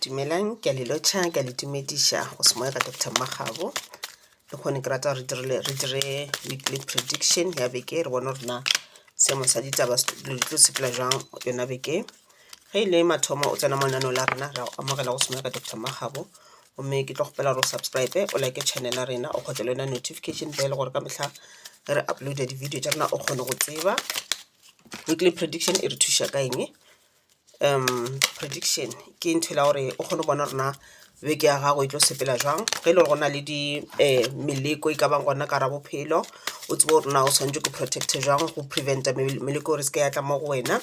Dumelang, ke a le lotšha, ke a le dumediša go se moya ka Dr. Magabo. Le kgone ke rata re dire weekly prediction ya beke, re bona rena seemo sa ditaba le tlo sepela jang yona beke. Ge ile mathomo o tsena mo lenaneo la rena re amogela go se moya ka Dr. Magabo, gomme ke tlo gopela re o subscribe o like channel ya rena, o kgotse le yona notification bell gore ka mehla re uploada di-video tša rena o kgone go tseba. Weekly prediction e re thuša ka eng? Prediction ke ntho la gore o kgone bona rena beke ya gago e tlo sepela jang ge ile go na le di meleko e ka bang gona ka ra bophelo o tsebe gore na o swantse go protect jang go preventa meleko gore se ka ya tla mo go wena.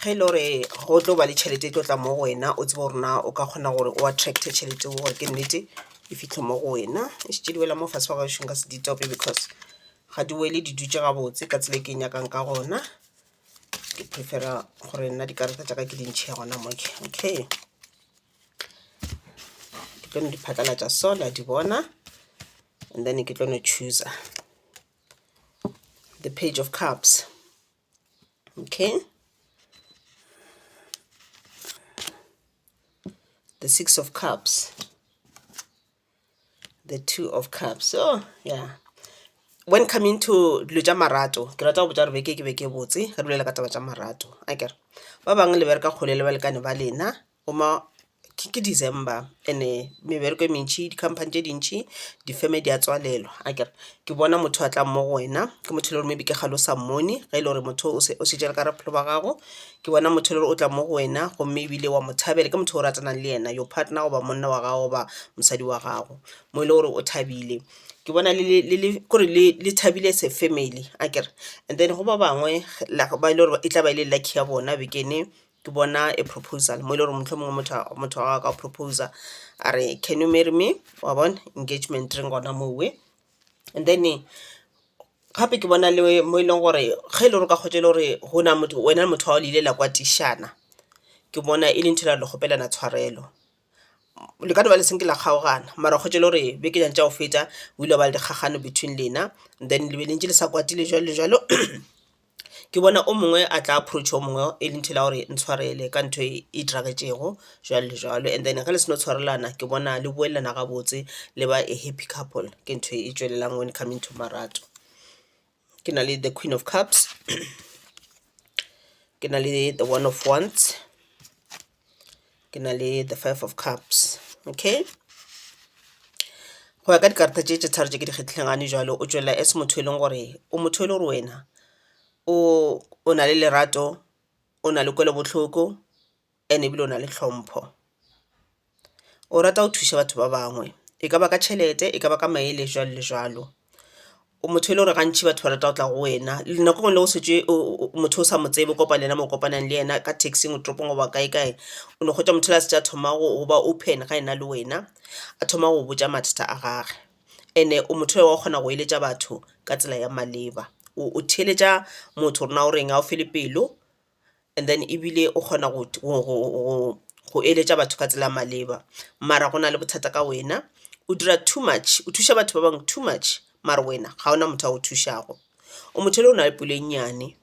Ge ile gore go tlo ba le tšhelete e tlo tla mo go wena o tsebe gore na o ka kgona gore o attract tšhelete gore ke nnete e fitlhe mo go wena. E šetše di wela mo fase wa gašong ka se ditope because ga di wele di dutse gabotse ka tsela e ke nyakang ka gona. Ke prefera gore nna dikarata tša ka ke dintšhi ya gona moke. Okay, ke tlo no di phatlalatša so la di bona, and then ke tlo no choose the page of cups. Okay, the 6 of cups, the 2 of cups. So yeah, when coming to dilo tša marato ke rata go botša re beke ke beke botse ge re bolela ka taba tša marato. Akere ba bangwe le bereka kgole le balekane ba lena goma ke December ene mebereko e mentši di-company tše dintšhi difeme di a tswalelwa. Akere ke bona motho a tla mo go wena ke motho le gore maybe ke galosa mmone ge ile gore motho o šetše ka raphelo ba gago. Ke bona motho le gore o tla mo go wena gomme ebile wa mothabele ke motho o ratanang le yena, your partner goba monna wa gago goba mosadi wa gago mo e le gore o thabile. Ke bona le thabile as a family. Akere and then go ba bangwe ba ile gore e tla ba ile lucky ya bona bekene ke bona a proposal mo ile gore mohlomongwe motho wa ka proposa a re can you marry me, wa bona engagement ring gona mowe. And then gape ke bona le mo e leng gore ge ile gore ka kgotse le gore gona motho wena motho wa o le ile la kwa tishana ke bona e le ntho la le gopelana tshwarelo le ka ba le senke la kgaogana mara go tšele gore be ke jantša go feta o ile ba le dikgagano between lena, then le be le ntse le sa kwatile jalo le jalo. Ke bona o mongwe a tla approach o mongwe e le ntho la gore ntshwarele ka ntho e diragetšego jalo le jalo, and then ge le seno tshwarelana ke bona le boelana gabotse le ba a happy couple ke ntho e tswelelang when coming to marato. Ke na le the Queen of Cups, ke na le the One of Wands, ke na le the 5 of Cups. Okay, go ya ka dikarata tše tharo tše ke di kgetlhegane jalo o tswela as motho e leng gore o motho e le gore wena o na le lerato, o na le kwele bohloko, ene ebile o na le hlompho. O rata go thuša batho ba bangwe e ka ba ka tšhelete e ka ba ka maele jalo le jalo. O motho e le gore gantši batho ba rata go tla go wena le nako ngwe le go setse motho o sa mo tsebe kopa le yena mo kopanang le yena ka taxing tropong goba kae o ne kgotsa motho le a setse a thoma go ba open ga ena le wena a thoma go botša mathata a gage, ene o motho wa kgona go eletša batho ka tsela ya maleba. O theeletša motho rena o reng a o fele pelo, and then ebile o kgona go eletša batho ka tsela ya maleba. Mara go na le bothata ka wena o dira too much, o thuša batho ba bangwe too much mara wena ga ona motho a go thušago. O motho le o na le pelo e nnyane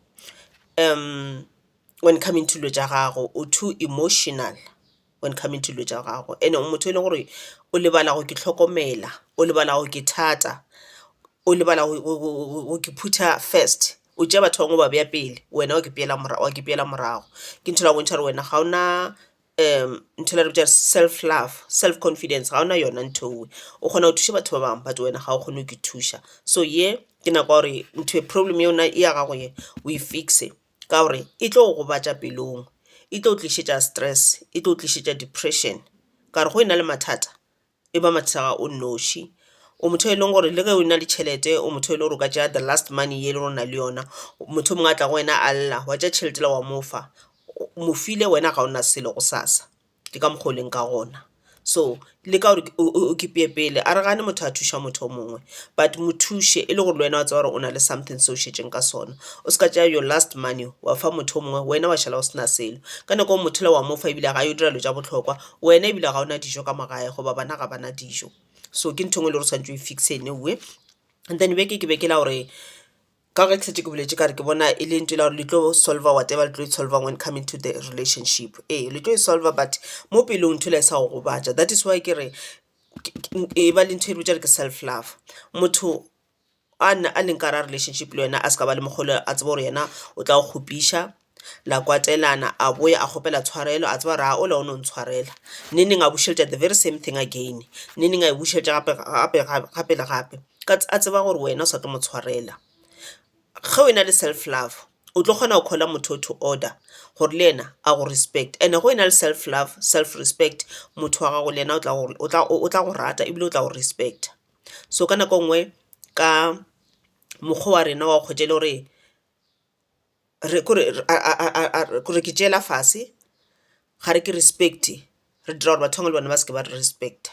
when coming to dilo tša gago o too emotional when coming to dilo tša gago, ene o motho e leng gore o lebala go ke tlhokomela, o lebala go ke thata, o lebala go ke putha first, o tšea batho bangwe ba beya pele wena wa ke peela morago. Ke ntho la bontšha gore wena ga ona ntho la re botša self love, self confidence ga ona yona ntho o kgona go thuša batho ba bangwe but wena ga o kgone go ke thuša. So ye ke nako gore ntho problem yona e ya gago ye o e fixe ka gore e tlo go batša pelong, e tlo tlišetša stress, e tlo tlišetša depression ka gore go ena le mathata e ba mathata ga o nnoši. O motho e leng gore le ge o na le tšhelete o motho e le gore o ka tšea the last money ye le gore o na le yona motho mongwe a tla go wena a lla wa tšea tšhelete la wa mofa mo file wena ga o na selo go sasa ke ka mokgwa o leng ka gona. So le ka gore o kepeye pele a re gane motho a thuša motho o mongwe but mo thuše e le gore le wena wa tseba gore o na le something se o šetšeng ka sona. O se ka tšea your last money wa fa motho o mongwe wena wa šala o sena selo ka nako motho le wa mofa ebile ga yo dira lo tša bohlokwa wena ebile ga ona dijo ka magae goba bana ga bana dijo. So ke ntho ngwe le gore swantse o e fixe anyway. And then beke ke la gore ka ge tletse ke boletse ka re ke bona e le ntwe la gore le tlo solver whatever le tlo e solver when coming to the relationship le tlo e solver but mo pelong ntho le sa go gobatša. That is why ke re e ba le ntho e re botša re ke self love. Motho a leng ka ra relationship le wena a se ka ba le mogolo a tseba gore yena o tla go kgopiša la kwatelana a boya a kgopela tshwarelo a tseba ra o la o no ntshwarela neng a bušeletša the very same thing again neng a e bušeletša gape le gape a tseba gore wena o sa tlo mo tshwarela. Ge o ena le self love o tlo kgona go kgola motho to order gore le ena a go respect, and go ena le self love self respect motho wa gago le ena o tla go rata ebile o tla go respecta. So ka nako nngwe ka mokgwa wa rena wa go kgwetšele gore ke tšela fase ga re ke respecte re dira gore batho bangwe le bona ba seke ba re respecta.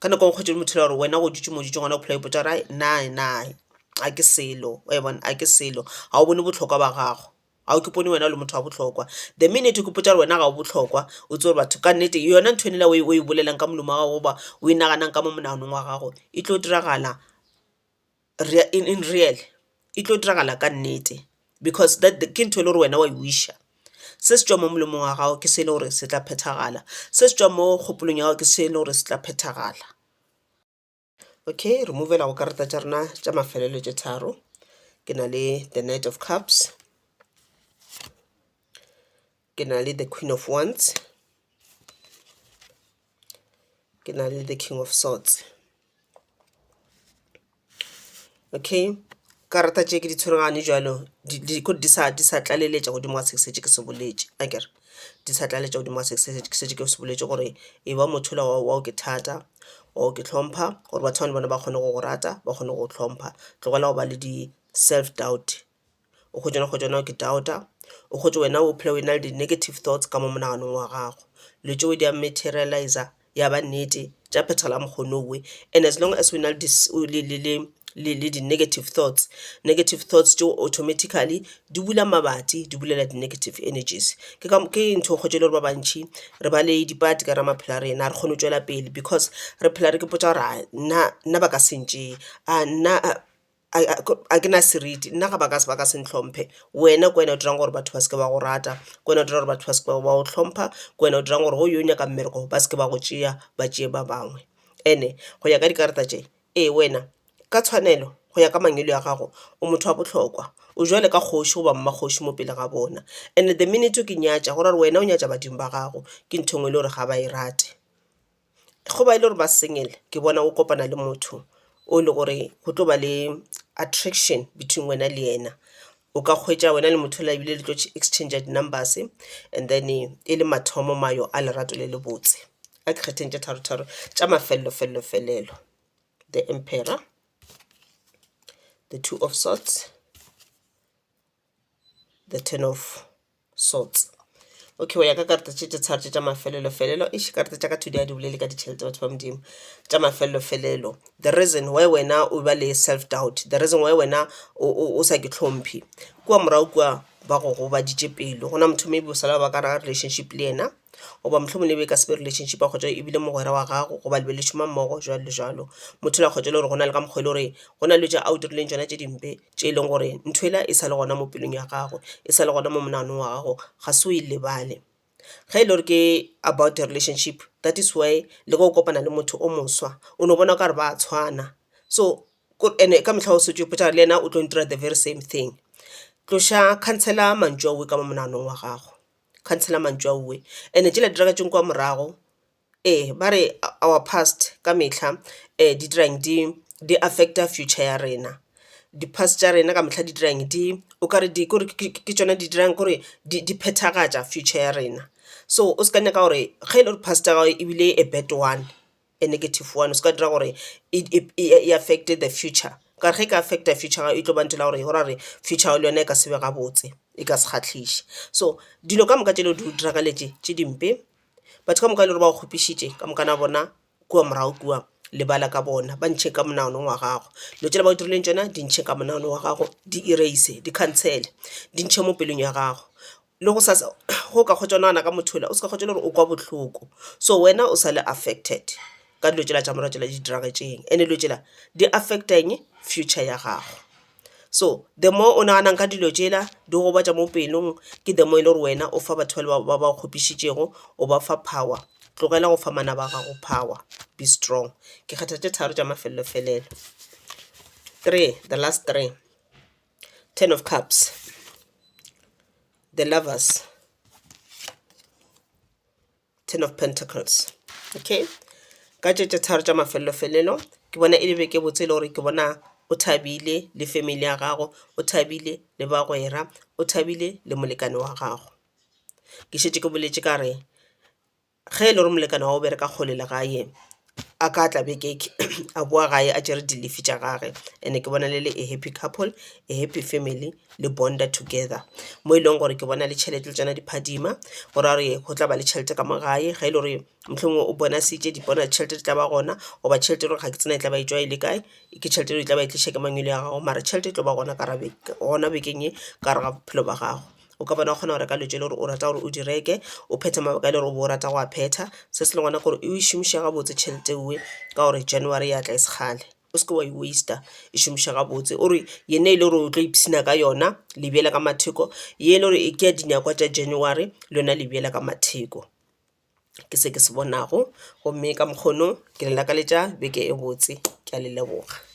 Ka nako ngwe kgwetšele motho la gore wena go dutse ngwana o phela ipotsa gore nae a ke selo wa bona a ke selo ga o bone botlhokwa ba gago ga o ke pone wena le motho wa botlhokwa. The minute o ke potsa gore wena ga o botlhokwa o tse gore batho ka nnete yona ntho enela o e bolelang ka molomo wa gago goba o e naganang ka mo monaganong wa gago e tlo diragala in real e tlo diragala ka nnete because ke ntho e le gore wena wa e wisha. Se se tswa mo molomong wa gago ke se le gore se tla phethagala, se se tswa mo kgopolong ya gago ke se le gore se tla phethagala. Okay, re movela go karata tša rena tša mafelelo tše tharo. Ke na le the Knight of Cups, ke na le the Queen of Wands, ke na le the King of Swords. Okay, karata tše ke di tshweragane jalo di sa tlaleletša godimo ga seksetše ke se boletše akere di sa tlaleletša godimo ga seksetše ke se boletše gore e ba motho la wa o ke thata wa o ke tlhompha gore batho bane bona ba kgone go go rata ba kgone go tlhompha tlogela go ba le di self doubt o kgotšana o ke doubta o kgotše wena o phela o ena le di-negative thoughts ka mo monaganong wa gago le tšeo di a materializer ya ba nnete tša phethagala mokgonowe. And as long as we na le di-negative thoughts tšeo automatically di bula mabati di bulela di-negative energies. Ke ntho kgotše le gore ba bantšhi re ba le dipati ka ra maphelo a rena re kgone go tšwela pele because re phela re ke potsa gore nna ba ka sentše nna a ke na seriti nna ga ba ka se ntlhomphe. Wena ko wena o dirang gore batho ba seke ba go rata, ko wena o dira gore batho ba seke ba go tlhompha, ko wena o dirang gore go yo nyaka mmereko ba seke ba go tšea ba tšee ba bangwe. Ene go ya ka dikarata tše wena ka tshwanelo go ya ka mangelo ya gago o motho wa botlhokwa o jwale ka kgoši goba mmakgoši mo pele ga bona, and the minute o ke nyatša gore wena o nyatša badimo ba gago ke ntho ngwe le gore ga ba e rate. Go ba ile gore ba sengele ke bona o kopana le motho o le gore go tlo ba le attraction between wena le yena o ka hwetša wena le motho la ebile le tlo exchange di-numbers and then e le mathomo mayo a lerato le le botse. A ke kgetheng tša tharo tša mafelelo the Emperor, the Two of Swords, the Ten of Swords. Okay, wa ya ka karata tše tharo tša mafelelo iše karata tša ka thudi a di bolele ka ditšhelete batho ba modimo tša mafelelo. The reason why wena o ba le self doubt, the reason why wena o sa ke tlhomphe kua morago kua ba go gobaditše pelo gona motho maybe o sala ba ka ra relationship le yena goba mohlomong le be ka sebe relationship a kgotša ebile mogwera wa gago goba le be le šoma mmogo jalo le jalo motho la kgotša le gore go na le ka mokgwa le gore go na le tša a o dirileng tšona tše dimpe tše e leng gore ntho ela e sa le gona mo pelong ya gago e sa le gona mo monaganong wa gago ga se o e lebale. Ge e le gore ke about a relationship, that is why le go kopana le motho o moswa o no bona ka re ba tshwana. So ene ka mehla o setse o potša le ena o tlo ntira the very same thing. Tloša cancela mantšu a ue ka mo monaganong wa gago, cancela mantšu a ue ene tšela dira ka tšeng kwa morago ba re our past ka mehla di dirang di affecta future ya rena. Di-past tša rena ka mehla di dirang o kare ke tšona di dirang gore di phethagatša future ya rena. So o se ka nyaka gore ge e le gore past ya gago ebile a bad one, a negative one, o se ka dira gore e affected the future ka ge ka affecta future ga e tlo bantela gore gore future le yona e ka sebe ga botse e ka se kgatlhiše. So dilo ka moka tšele di diragaletše tše dimpe batho ka moka le gore ba go kgopišitše ka moka na bona kua morago kua lebala ka bona ba ntšhe ka monaganong wa gago dilo tšela ba o dirileng tšona di ntšhe ka monaganong wa gago di erase di cancele di ntšhe mo pelong ya gago le go ka kgotšana ka motho o se ka kgotša le gore o kwa bohloko. So wena o sa le affected ka dilo tšela tša morago tšela di diragetseng ene dilo tšela di affecteng future ya gago. So the more o naganang ka dilo tsela di go batša mo pelong ke the more e le gore wena o fa batho ba ba kgopišitšego o ba fa power. Tlogela go fa mana ba gago power. Be strong. Ke kgetha tše tharo tša mafelelo. 3, the last 3. 10 of Cups, the Lovers, 10 of Pentacles. Okay, ka tše tharo tša mafelelo ke bona e le beke botse le gore ke bona o thabile le family ya gago, o thabile le bagwera, o thabile le molekane wa gago. Ke šetše ke boletše ka re ge e le gore molekane wa o bereka kgole le gae a ka tla beke a boa gae a tšere dilifi tša gage, ene ke bona le a happy couple, a happy family, le bonda together mo e leng gore ke bona le tšhelete le tšana di phadima gore a re go tla ba le tšhelete ka mo gae ge e le gore mohlomongwe o bona sitše di bona tšhelete di tla ba gona goba tšhelete gore ga ke tsena e tla ba e tšwa e le kae ke tšhelete e tla ba e tliša ke mangwele ya gago mara tšhelete e tlo ba gona gona bekeng e ka re ga bophelo ba gago. O ka bona o kgona go reka letse le gore o rata gore o di reke o phetha mabaka e le gore o bo o rata go a phetha se se le gona gore o e šomiša gabotse tšhelete ue ka gore January ya tla e segale o seke wa e waster e šomiša gabotse ore yene e le gore o tlo ipsina ka yona le beela ka matheko ye le gore e ke ya dinyakwa tša January le yona le beela ka matheko ke se ke se bonago gomme ka mokgono ke le lakaletša beke e botse ke a le leboga.